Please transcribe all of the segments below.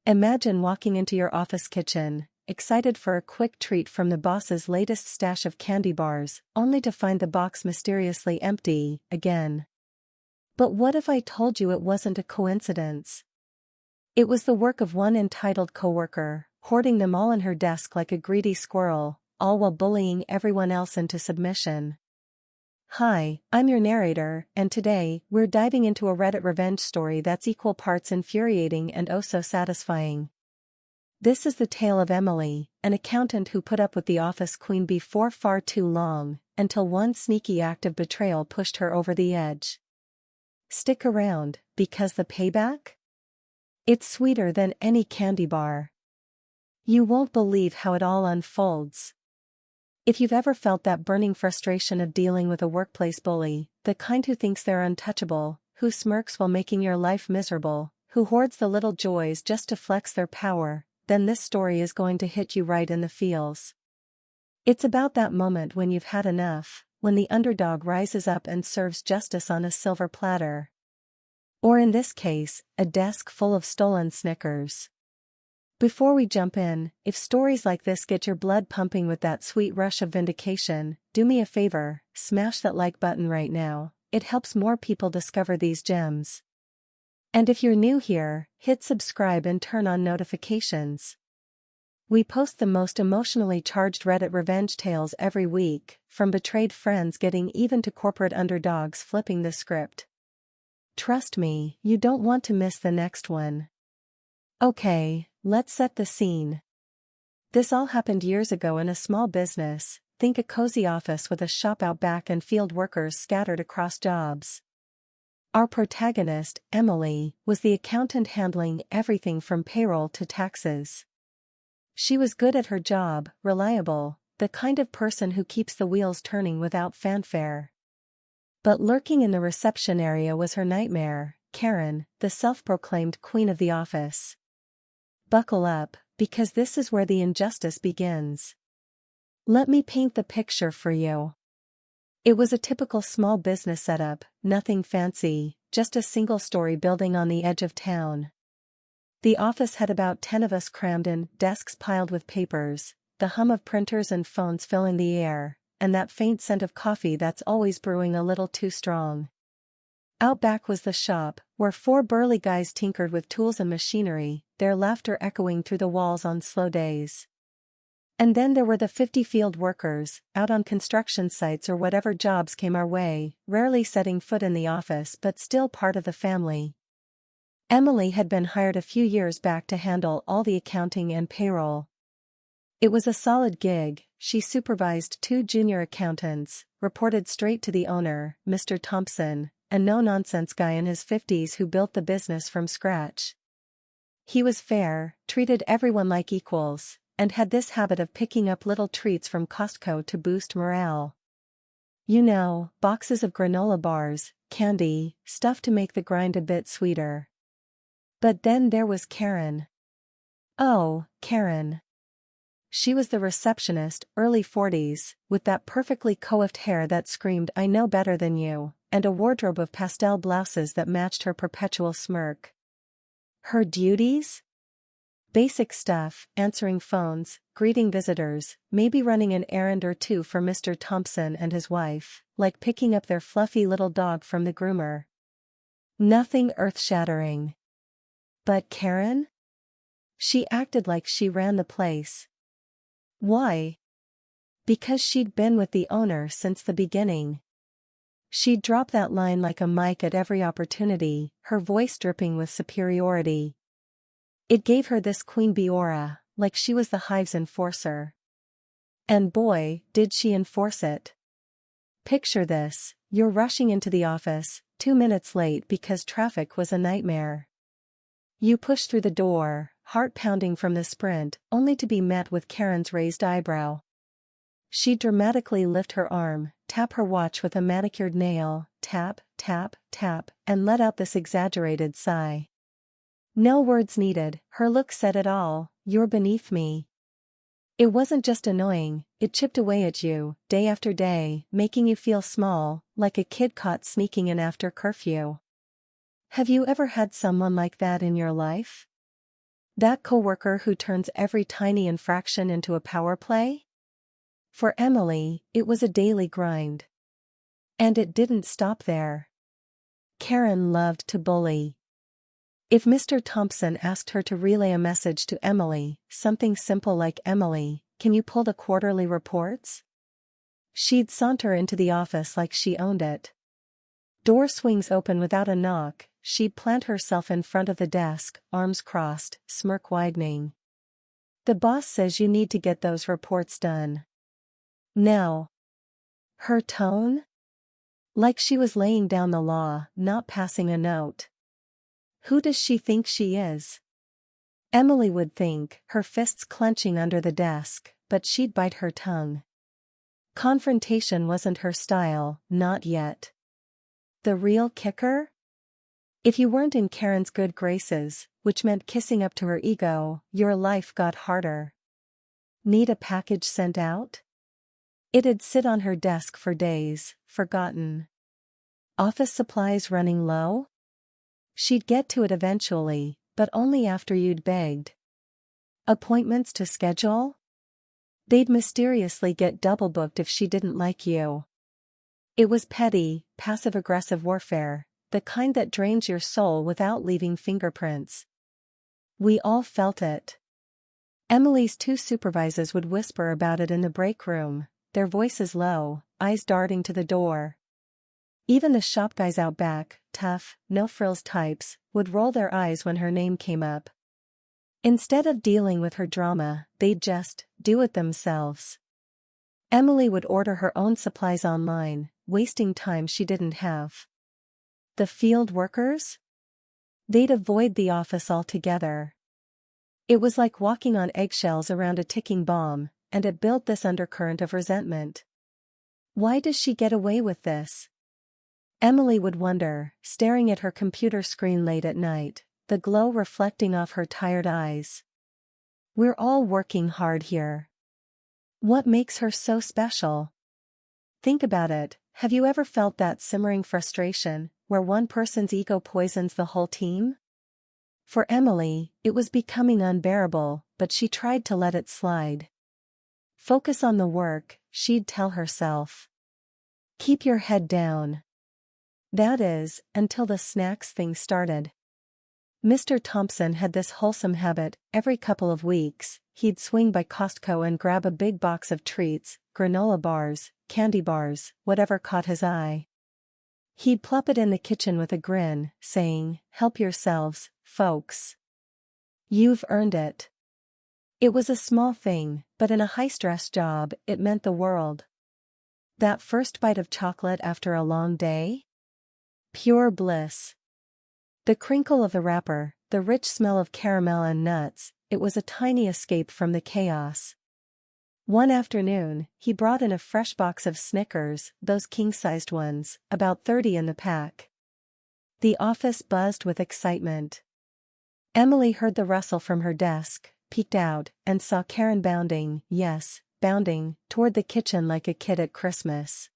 Imagine walking into your office kitchen, excited for a quick treat from the boss's latest stash of candy bars, only to find the box mysteriously empty, again. But what if I told you it wasn't a coincidence? It was the work of one entitled coworker, hoarding them all in her desk like a greedy squirrel, all while bullying everyone else into submission. Hi, I'm your narrator, and today, we're diving into a Reddit revenge story that's equal parts infuriating and oh so satisfying. This is the tale of Emily, an accountant who put up with the office queen bee for far too long, until one sneaky act of betrayal pushed her over the edge. Stick around, because the payback? It's sweeter than any candy bar. You won't believe how it all unfolds. If you've ever felt that burning frustration of dealing with a workplace bully, the kind who thinks they're untouchable, who smirks while making your life miserable, who hoards the little joys just to flex their power, then this story is going to hit you right in the feels. It's about that moment when you've had enough, when the underdog rises up and serves justice on a silver platter. Or in this case, a desk full of stolen Snickers. Before we jump in, if stories like this get your blood pumping with that sweet rush of vindication, do me a favor, smash that like button right now. It helps more people discover these gems. And if you're new here, hit subscribe and turn on notifications. We post the most emotionally charged Reddit revenge tales every week, from betrayed friends getting even to corporate underdogs flipping the script. Trust me, you don't want to miss the next one. Okay, let's set the scene. This all happened years ago in a small business, think a cozy office with a shop out back and field workers scattered across jobs. Our protagonist, Emily, was the accountant handling everything from payroll to taxes. She was good at her job, reliable, the kind of person who keeps the wheels turning without fanfare. But lurking in the reception area was her nightmare, Karen, the self-proclaimed queen of the office. Buckle up, because this is where the injustice begins. Let me paint the picture for you. It was a typical small business setup, nothing fancy, just a single-story building on the edge of town. The office had about 10 of us crammed in, desks piled with papers, the hum of printers and phones filling the air, and that faint scent of coffee that's always brewing a little too strong. Out back was the shop, where 4 burly guys tinkered with tools and machinery, their laughter echoing through the walls on slow days. And then there were the 50 field workers, out on construction sites or whatever jobs came our way, rarely setting foot in the office but still part of the family. Emily had been hired a few years back to handle all the accounting and payroll. It was a solid gig. She supervised 2 junior accountants, reported straight to the owner, Mr. Thompson, a no-nonsense guy in his 50s who built the business from scratch. He was fair, treated everyone like equals, and had this habit of picking up little treats from Costco to boost morale. You know, boxes of granola bars, candy, stuff to make the grind a bit sweeter. But then there was Karen. Oh, Karen. She was the receptionist, early 40s, with that perfectly coiffed hair that screamed "I know better than you," and a wardrobe of pastel blouses that matched her perpetual smirk. Her duties? Basic stuff, answering phones, greeting visitors, maybe running an errand or two for Mr. Thompson and his wife, like picking up their fluffy little dog from the groomer. Nothing earth-shattering. But Karen? She acted like she ran the place. Why? Because she'd been with the owner since the beginning. She'd drop that line like a mic at every opportunity, her voice dripping with superiority. It gave her this queen bee aura, like she was the hive's enforcer. And boy, did she enforce it. Picture this, you're rushing into the office, 2 minutes late because traffic was a nightmare. You push through the door, heart pounding from the sprint, only to be met with Karen's raised eyebrow. She'd dramatically lift her arm, tap her watch with a manicured nail, tap, tap, tap, and let out this exaggerated sigh. No words needed, her look said it all, "You're beneath me." It wasn't just annoying, it chipped away at you, day after day, making you feel small, like a kid caught sneaking in after curfew. Have you ever had someone like that in your life? That coworker who turns every tiny infraction into a power play? For Emily, it was a daily grind. And it didn't stop there. Karen loved to bully. If Mr. Thompson asked her to relay a message to Emily, something simple like "Emily, can you pull the quarterly reports?" she'd saunter into the office like she owned it. Door swings open without a knock, she'd plant herself in front of the desk, arms crossed, smirk widening. "The boss says you need to get those reports done. Now." Her tone? Like she was laying down the law, not passing a note. Who does she think she is? Emily would think, her fists clenching under the desk, but she'd bite her tongue. Confrontation wasn't her style, not yet. The real kicker? If you weren't in Karen's good graces, which meant kissing up to her ego, your life got harder. Need a package sent out? It'd sit on her desk for days, forgotten. Office supplies running low? She'd get to it eventually, but only after you'd begged. Appointments to schedule? They'd mysteriously get double booked if she didn't like you. It was petty, passive-aggressive warfare, the kind that drains your soul without leaving fingerprints. We all felt it. Emily's two supervisors would whisper about it in the break room, their voices low, eyes darting to the door. Even the shop guys out back, tough, no-frills types, would roll their eyes when her name came up. Instead of dealing with her drama, they'd just do it themselves. Emily would order her own supplies online, wasting time she didn't have. The field workers? They'd avoid the office altogether. It was like walking on eggshells around a ticking bomb, and it built this undercurrent of resentment. Why does she get away with this? Emily would wonder, staring at her computer screen late at night, the glow reflecting off her tired eyes. We're all working hard here. What makes her so special? Think about it, have you ever felt that simmering frustration, where one person's ego poisons the whole team? For Emily, it was becoming unbearable, but she tried to let it slide. Focus on the work, she'd tell herself. Keep your head down. That is, until the snacks thing started. Mr. Thompson had this wholesome habit, every couple of weeks, he'd swing by Costco and grab a big box of treats, granola bars, candy bars, whatever caught his eye. He'd plop it in the kitchen with a grin, saying, "Help yourselves, folks. You've earned it." It was a small thing, but in a high-stress job, it meant the world. That first bite of chocolate after a long day? Pure bliss. The crinkle of the wrapper, the rich smell of caramel and nuts, it was a tiny escape from the chaos. One afternoon, he brought in a fresh box of Snickers, those king-sized ones, about 30 in the pack. The office buzzed with excitement. Emily heard the rustle from her desk, peeked out, and saw Karen bounding, yes, bounding, toward the kitchen like a kid at Christmas.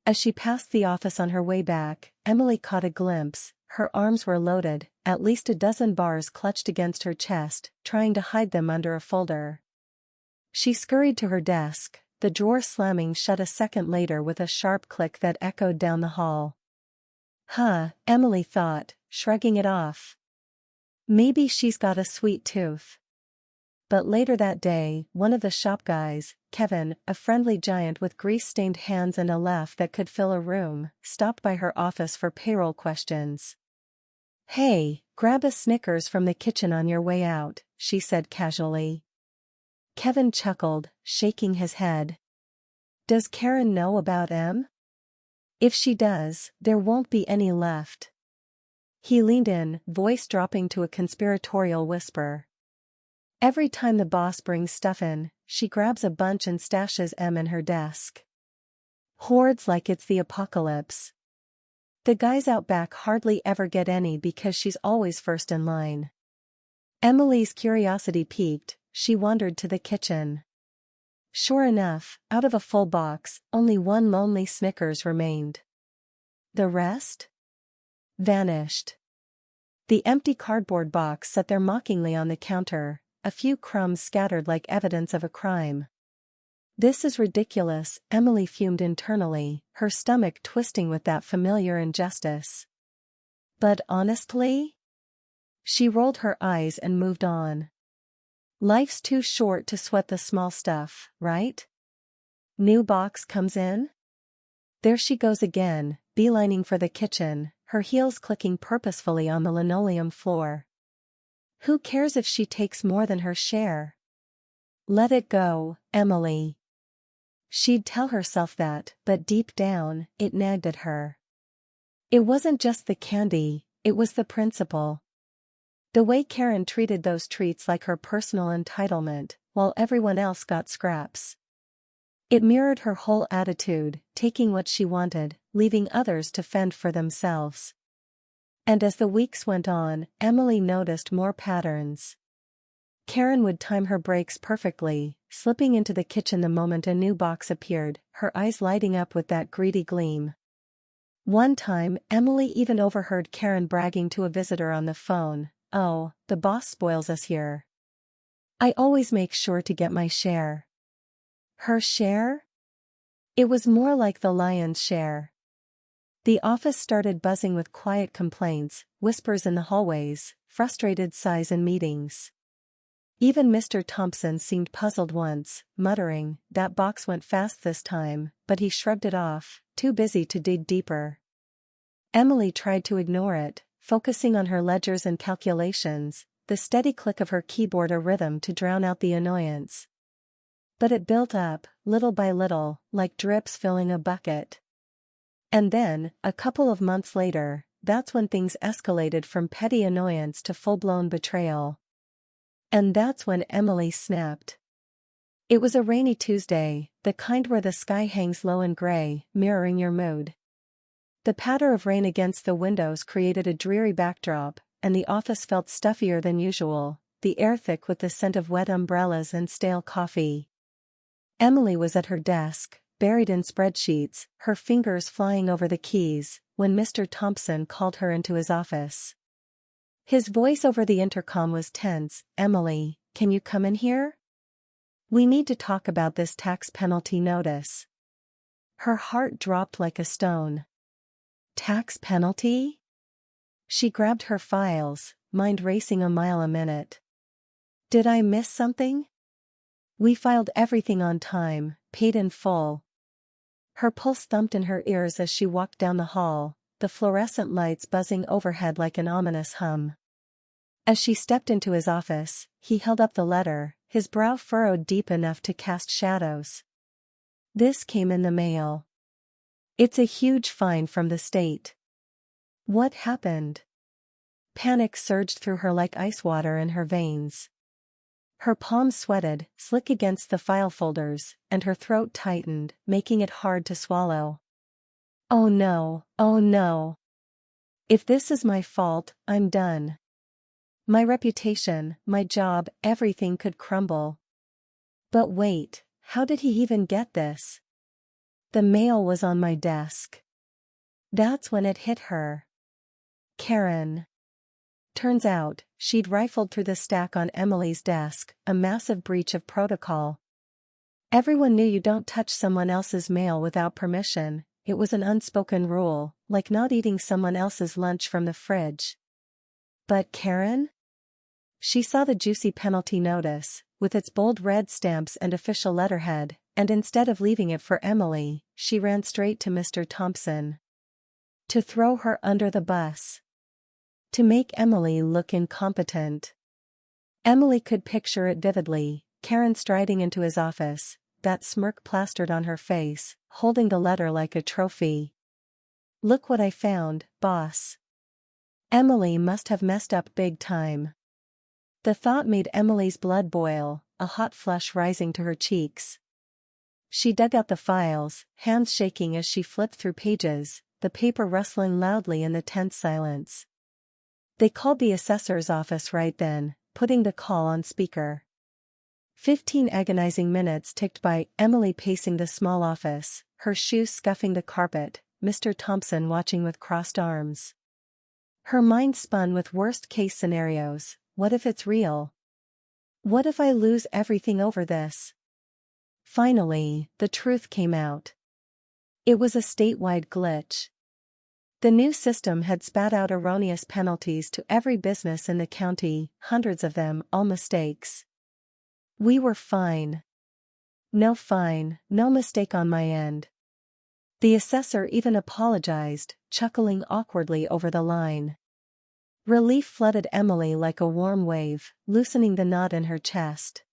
As she passed the office on her way back, Emily caught a glimpse. Her arms were loaded, at least a dozen bars clutched against her chest, trying to hide them under a folder. She scurried to her desk, the drawer slamming shut a second later with a sharp click that echoed down the hall. Emily thought, shrugging it off. Maybe she's got a sweet tooth. But later that day, one of the shop guys, Kevin, a friendly giant with grease-stained hands and a laugh that could fill a room, stopped by her office for payroll questions. "Hey, grab a Snickers from the kitchen on your way out," she said casually. Kevin chuckled, shaking his head. "Does Karen know about Em? If she does, there won't be any left." He leaned in, voice dropping to a conspiratorial whisper. "Every time the boss brings stuff in, she grabs a bunch and stashes Em in her desk. Hoards like it's the apocalypse. The guys out back hardly ever get any because she's always first in line." Emily's curiosity piqued, she wandered to the kitchen. Sure enough, out of a full box, only one lonely Snickers remained. The rest? Vanished. The empty cardboard box sat there mockingly on the counter, a few crumbs scattered like evidence of a crime. This is ridiculous, Emily fumed internally, her stomach twisting with that familiar injustice. But honestly? She rolled her eyes and moved on. Life's too short to sweat the small stuff, right? New box comes in? There she goes again, beelining for the kitchen, her heels clicking purposefully on the linoleum floor. Who cares if she takes more than her share? Let it go, Emily. She'd tell herself that, but deep down, it nagged at her. It wasn't just the candy, it was the principle. The way Karen treated those treats like her personal entitlement, while everyone else got scraps. It mirrored her whole attitude, taking what she wanted, leaving others to fend for themselves. And as the weeks went on, Emily noticed more patterns. Karen would time her breaks perfectly, slipping into the kitchen the moment a new box appeared, her eyes lighting up with that greedy gleam. One time, Emily even overheard Karen bragging to a visitor on the phone, "Oh, the boss spoils us here. I always make sure to get my share." Her share? It was more like the lion's share. The office started buzzing with quiet complaints, whispers in the hallways, frustrated sighs in meetings. Even Mr. Thompson seemed puzzled once, muttering, "That box went fast this time," but he shrugged it off, too busy to dig deeper. Emily tried to ignore it, focusing on her ledgers and calculations, the steady click of her keyboard a rhythm to drown out the annoyance. But it built up, little by little, like drips filling a bucket. And then, a couple of months later, that's when things escalated from petty annoyance to full-blown betrayal. And that's when Emily snapped. It was a rainy Tuesday, the kind where the sky hangs low and gray, mirroring your mood. The patter of rain against the windows created a dreary backdrop, and the office felt stuffier than usual, the air thick with the scent of wet umbrellas and stale coffee. Emily was at her desk, buried in spreadsheets, her fingers flying over the keys, when Mr. Thompson called her into his office. His voice over the intercom was tense. "Emily, can you come in here? We need to talk about this tax penalty notice." Her heart dropped like a stone. Tax penalty? She grabbed her files, mind racing a mile a minute. Did I miss something? We filed everything on time, paid in full. Her pulse thumped in her ears as she walked down the hall, the fluorescent lights buzzing overhead like an ominous hum. As she stepped into his office, he held up the letter, his brow furrowed deep enough to cast shadows. This came in the mail. It's a huge fine from the state. What happened? Panic surged through her like ice water in her veins. Her palms sweated, slick against the file folders, and her throat tightened, making it hard to swallow. Oh no, oh no. If this is my fault, I'm done. My reputation, my job, everything could crumble. But wait, how did he even get this? The mail was on my desk. That's when it hit her. Karen. Turns out, she'd rifled through the stack on Emily's desk, a massive breach of protocol. Everyone knew you don't touch someone else's mail without permission. It was an unspoken rule, like not eating someone else's lunch from the fridge. But Karen? She saw the juicy penalty notice, with its bold red stamps and official letterhead, and instead of leaving it for Emily, she ran straight to Mr. Thompson. To throw her under the bus. To make Emily look incompetent. Emily could picture it vividly, Karen striding into his office, that smirk plastered on her face, holding the letter like a trophy. "Look what I found, boss." Emily must have messed up big time. The thought made Emily's blood boil, a hot flush rising to her cheeks. She dug out the files, hands shaking as she flipped through pages, the paper rustling loudly in the tense silence. They called the assessor's office right then, putting the call on speaker. 15 agonizing minutes ticked by, Emily pacing the small office, her shoes scuffing the carpet, Mr. Thompson watching with crossed arms. Her mind spun with worst-case scenarios. What if it's real? What if I lose everything over this? Finally, the truth came out. It was a statewide glitch. The new system had spat out erroneous penalties to every business in the county, hundreds of them, all mistakes. We were fine. No fine, no mistake on my end. The assessor even apologized, chuckling awkwardly over the line. Relief flooded Emily like a warm wave, loosening the knot in her chest.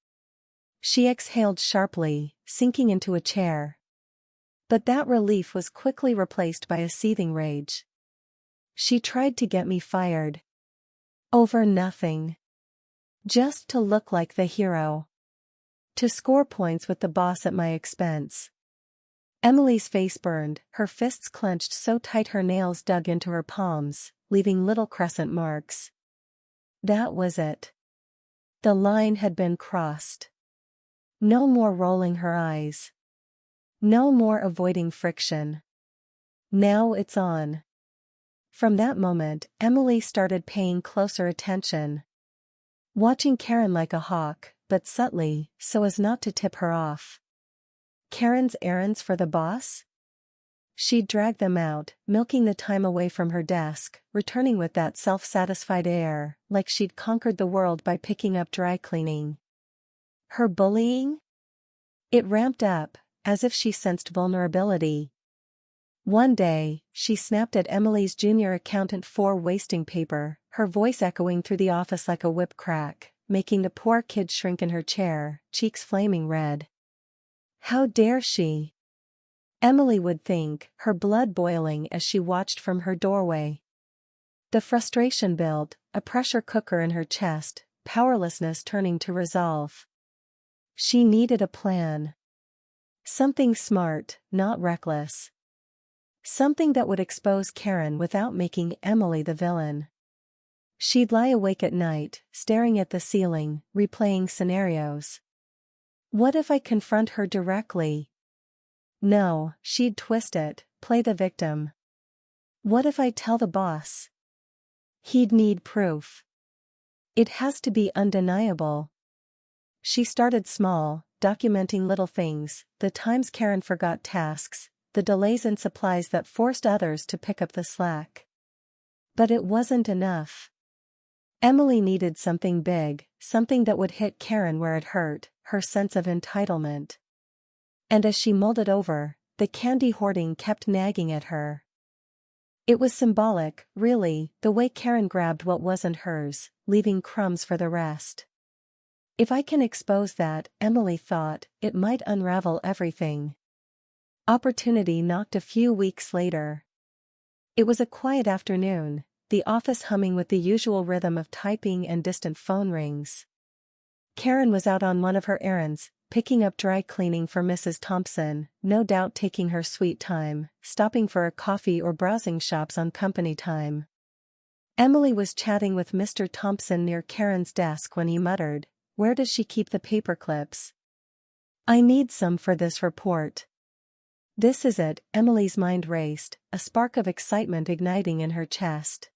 She exhaled sharply, sinking into a chair. But that relief was quickly replaced by a seething rage. She tried to get me fired. Over nothing. Just to look like the hero. To score points with the boss at my expense. Emily's face burned, her fists clenched so tight her nails dug into her palms, leaving little crescent marks. That was it. The line had been crossed. No more rolling her eyes. No more avoiding friction. Now it's on. From that moment, Emily started paying closer attention. Watching Karen like a hawk, but subtly, so as not to tip her off. Karen's errands for the boss? She'd drag them out, milking the time away from her desk, returning with that self-satisfied air, like she'd conquered the world by picking up dry cleaning. Her bullying? It ramped up, as if she sensed vulnerability. One day, she snapped at Emily's junior accountant for wasting paper, her voice echoing through the office like a whip crack, making the poor kid shrink in her chair, cheeks flaming red. How dare she? Emily would think, her blood boiling as she watched from her doorway. The frustration built, a pressure cooker in her chest, powerlessness turning to resolve. She needed a plan. Something smart, not reckless. Something that would expose Karen without making Emily the villain. She'd lie awake at night, staring at the ceiling, replaying scenarios. What if I confront her directly? No, she'd twist it, play the victim. What if I tell the boss? He'd need proof. It has to be undeniable. She started small, documenting little things, the times Karen forgot tasks, the delays in supplies that forced others to pick up the slack. But it wasn't enough. Emily needed something big, something that would hit Karen where it hurt, her sense of entitlement. And as she mulled it over, the candy hoarding kept nagging at her. It was symbolic, really, the way Karen grabbed what wasn't hers, leaving crumbs for the rest. If I can expose that, Emily thought, it might unravel everything. Opportunity knocked a few weeks later. It was a quiet afternoon, the office humming with the usual rhythm of typing and distant phone rings. Karen was out on one of her errands, picking up dry cleaning for Mrs. Thompson, no doubt taking her sweet time, stopping for a coffee or browsing shops on company time. Emily was chatting with Mr. Thompson near Karen's desk when he muttered, "Where does she keep the paper clips? I need some for this report." This is it, Emily's mind raced, a spark of excitement igniting in her chest.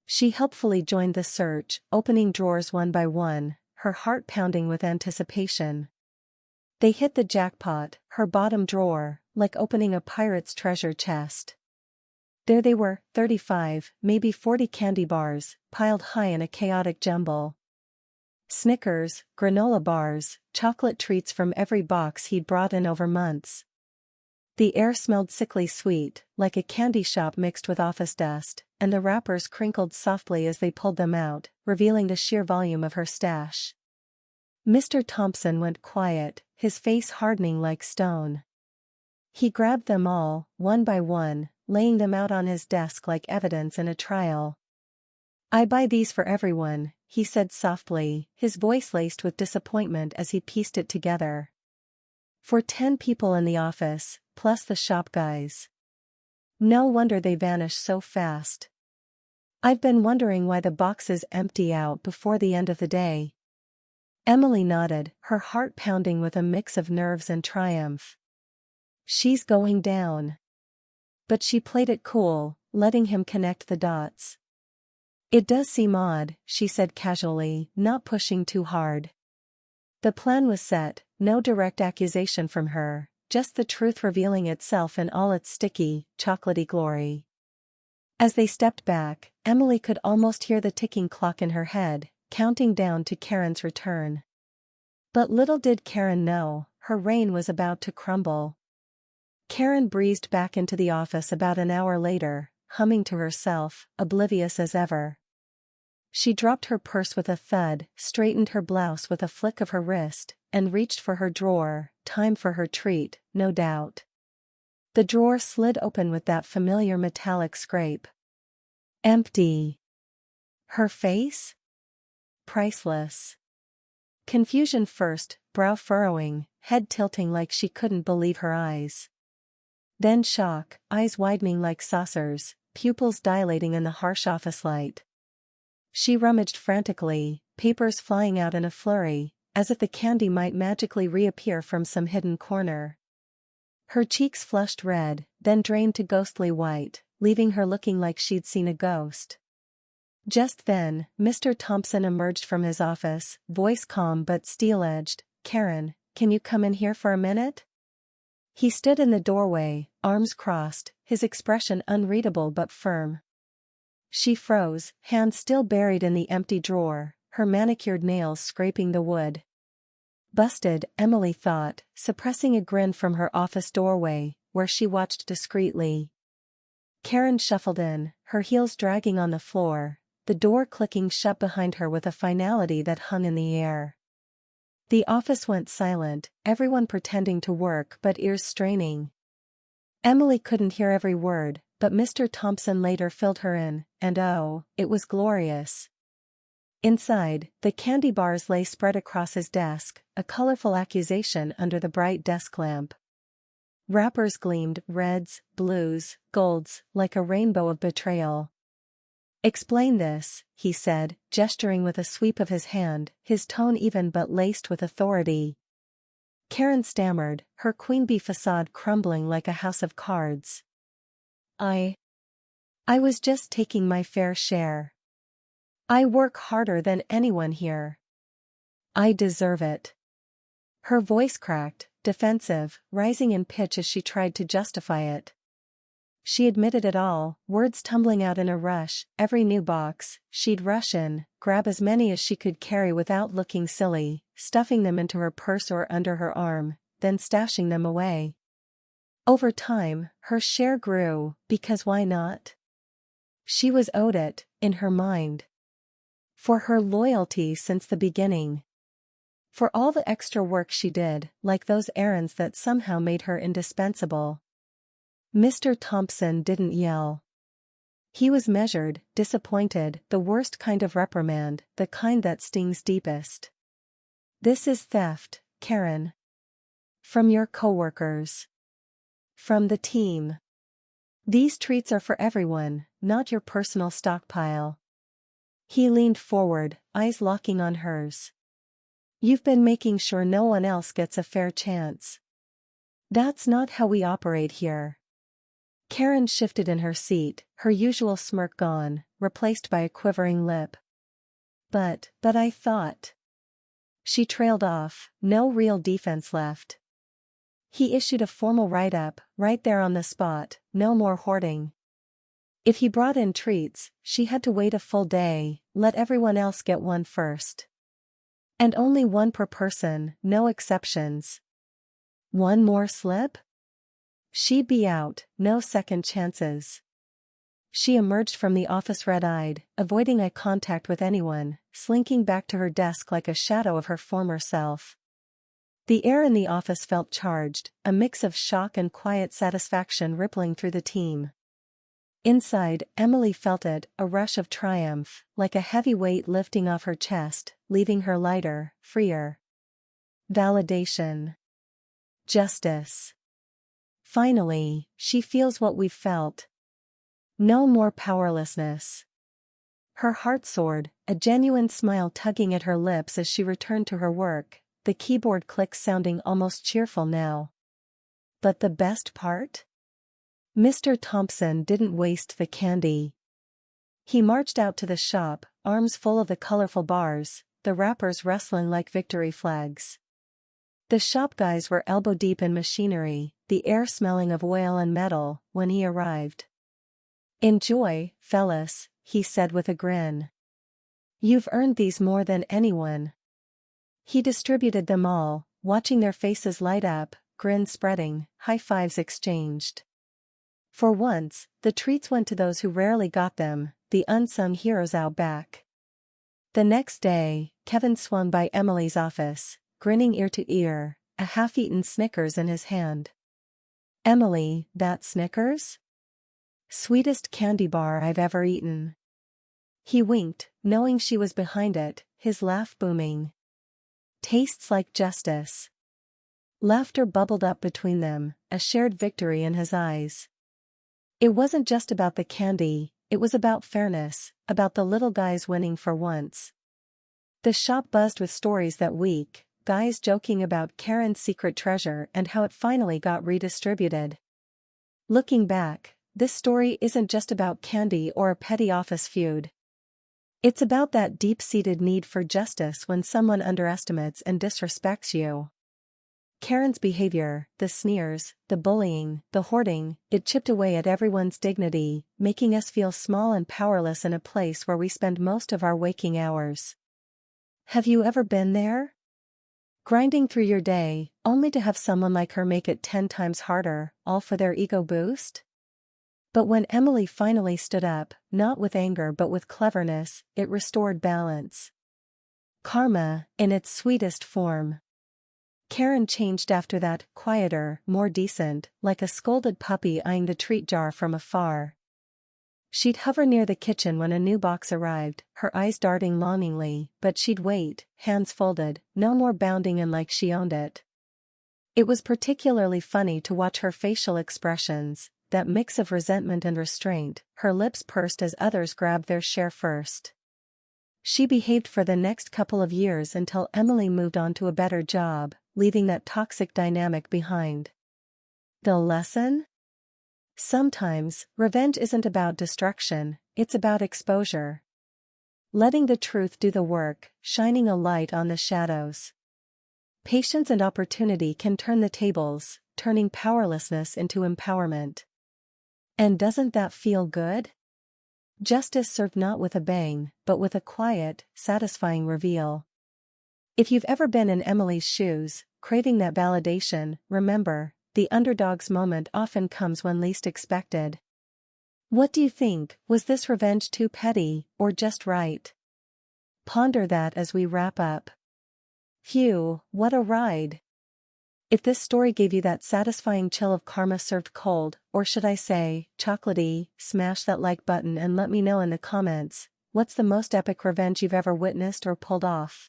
She helpfully joined the search, opening drawers one by one, her heart pounding with anticipation. They hit the jackpot, her bottom drawer, like opening a pirate's treasure chest. There they were, 35, maybe 40 candy bars, piled high in a chaotic jumble. Snickers, granola bars, chocolate treats from every box he'd brought in over months. The air smelled sickly sweet, like a candy shop mixed with office dust, and the wrappers crinkled softly as they pulled them out, revealing the sheer volume of her stash. Mr. Thompson went quiet, his face hardening like stone. He grabbed them all, one by one, laying them out on his desk like evidence in a trial. "I buy these for everyone," he said softly, his voice laced with disappointment as he pieced it together. "For 10 people in the office, plus the shop guys. No wonder they vanish so fast. I've been wondering why the boxes empty out before the end of the day." Emily nodded, her heart pounding with a mix of nerves and triumph. She's going down. But she played it cool, letting him connect the dots. It does seem odd, she said casually, not pushing too hard. The plan was set, no direct accusation from her, just the truth revealing itself in all its sticky, chocolatey glory. As they stepped back, Emily could almost hear the ticking clock in her head, counting down to Karen's return. But little did Karen know, her reign was about to crumble. Karen breezed back into the office about an hour later, humming to herself, oblivious as ever. She dropped her purse with a thud, straightened her blouse with a flick of her wrist, and reached for her drawer. Time for her treat, no doubt. The drawer slid open with that familiar metallic scrape. Empty. Her face? Priceless. Confusion first, brow furrowing, head tilting like she couldn't believe her eyes. Then shock, eyes widening like saucers, pupils dilating in the harsh office light. She rummaged frantically, papers flying out in a flurry, as if the candy might magically reappear from some hidden corner. Her cheeks flushed red, then drained to ghostly white, leaving her looking like she'd seen a ghost. Just then, Mr. Thompson emerged from his office, voice calm but steel-edged. "Karen, can you come in here for a minute?" He stood in the doorway, arms crossed, his expression unreadable but firm. She froze, hands still buried in the empty drawer, her manicured nails scraping the wood. Busted, Emily thought, suppressing a grin from her office doorway, where she watched discreetly. Karen shuffled in, her heels dragging on the floor, the door clicking shut behind her with a finality that hung in the air. The office went silent, everyone pretending to work but ears straining. Emily couldn't hear every word, but Mr. Thompson later filled her in, and oh, it was glorious. Inside, the candy bars lay spread across his desk, a colorful accusation under the bright desk lamp. Wrappers gleamed, reds, blues, golds, like a rainbow of betrayal. "Explain this," he said, gesturing with a sweep of his hand, his tone even but laced with authority. Karen stammered, her queen bee facade crumbling like a house of cards. I was just taking my fair share. I work harder than anyone here. I deserve it." Her voice cracked, defensive, rising in pitch as she tried to justify it. She admitted it all, words tumbling out in a rush. Every new box, she'd rush in, grab as many as she could carry without looking silly, stuffing them into her purse or under her arm, then stashing them away. Over time, her share grew, because why not? She was owed it, in her mind. For her loyalty since the beginning. For all the extra work she did, like those errands that somehow made her indispensable. Mr. Thompson didn't yell. He was measured, disappointed, the worst kind of reprimand, the kind that stings deepest. "This is theft, Karen. From your coworkers. From the team. These treats are for everyone, not your personal stockpile." He leaned forward, eyes locking on hers. "You've been making sure no one else gets a fair chance. That's not how we operate here." Karen shifted in her seat, her usual smirk gone, replaced by a quivering lip. But I thought." She trailed off, no real defense left. He issued a formal write-up, right there on the spot, no more hoarding. If he brought in treats, she had to wait a full day, let everyone else get one first. And only one per person, no exceptions. One more slip? She'd be out, no second chances. She emerged from the office red-eyed, avoiding eye contact with anyone, slinking back to her desk like a shadow of her former self. The air in the office felt charged, a mix of shock and quiet satisfaction rippling through the team. Inside, Emily felt it, a rush of triumph, like a heavy weight lifting off her chest, leaving her lighter, freer. Validation. Justice. Finally, she feels what we've felt. No more powerlessness. Her heart soared, a genuine smile tugging at her lips as she returned to her work, the keyboard clicks sounding almost cheerful now. But the best part? Mr. Thompson didn't waste the candy. He marched out to the shop, arms full of the colorful bars, the wrappers rustling like victory flags. The shop guys were elbow-deep in machinery, the air smelling of oil and metal, when he arrived. "Enjoy, fellas," he said with a grin. "You've earned these more than anyone." He distributed them all, watching their faces light up, grins spreading, high fives exchanged. For once, the treats went to those who rarely got them, the unsung heroes out back. The next day, Kevin swung by Emily's office, grinning ear to ear, a half-eaten Snickers in his hand. "Emily, that Snickers? Sweetest candy bar I've ever eaten." He winked, knowing she was behind it, his laugh booming. "Tastes like justice." Laughter bubbled up between them, a shared victory in his eyes. It wasn't just about the candy, it was about fairness, about the little guys winning for once. The shop buzzed with stories that week, guys joking about Karen's secret treasure and how it finally got redistributed. Looking back, this story isn't just about candy or a petty office feud. It's about that deep-seated need for justice when someone underestimates and disrespects you. Karen's behavior, the sneers, the bullying, the hoarding, it chipped away at everyone's dignity, making us feel small and powerless in a place where we spend most of our waking hours. Have you ever been there? Grinding through your day, only to have someone like her make it 10 times harder, all for their ego boost? But when Emily finally stood up, not with anger but with cleverness, it restored balance. Karma, in its sweetest form. Karen changed after that, quieter, more decent, like a scolded puppy eyeing the treat jar from afar. She'd hover near the kitchen when a new box arrived, her eyes darting longingly, but she'd wait, hands folded, no more bounding in like she owned it. It was particularly funny to watch her facial expressions, that mix of resentment and restraint, her lips pursed as others grabbed their share first. She behaved for the next couple of years until Emily moved on to a better job, leaving that toxic dynamic behind. The lesson? Sometimes, revenge isn't about destruction, it's about exposure. Letting the truth do the work, shining a light on the shadows. Patience and opportunity can turn the tables, turning powerlessness into empowerment. And doesn't that feel good? Justice served not with a bang, but with a quiet, satisfying reveal. If you've ever been in Emily's shoes, craving that validation, remember, the underdog's moment often comes when least expected. What do you think, was this revenge too petty, or just right? Ponder that as we wrap up. Phew, what a ride! If this story gave you that satisfying chill of karma served cold, or should I say, chocolatey, smash that like button and let me know in the comments, what's the most epic revenge you've ever witnessed or pulled off?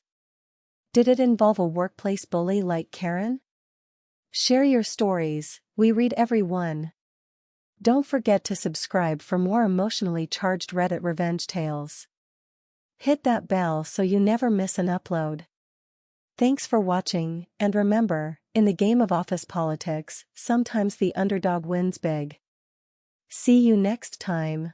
Did it involve a workplace bully like Karen? Share your stories, we read every one. Don't forget to subscribe for more emotionally charged Reddit revenge tales. Hit that bell so you never miss an upload. Thanks for watching, and remember, in the game of office politics, sometimes the underdog wins big. See you next time.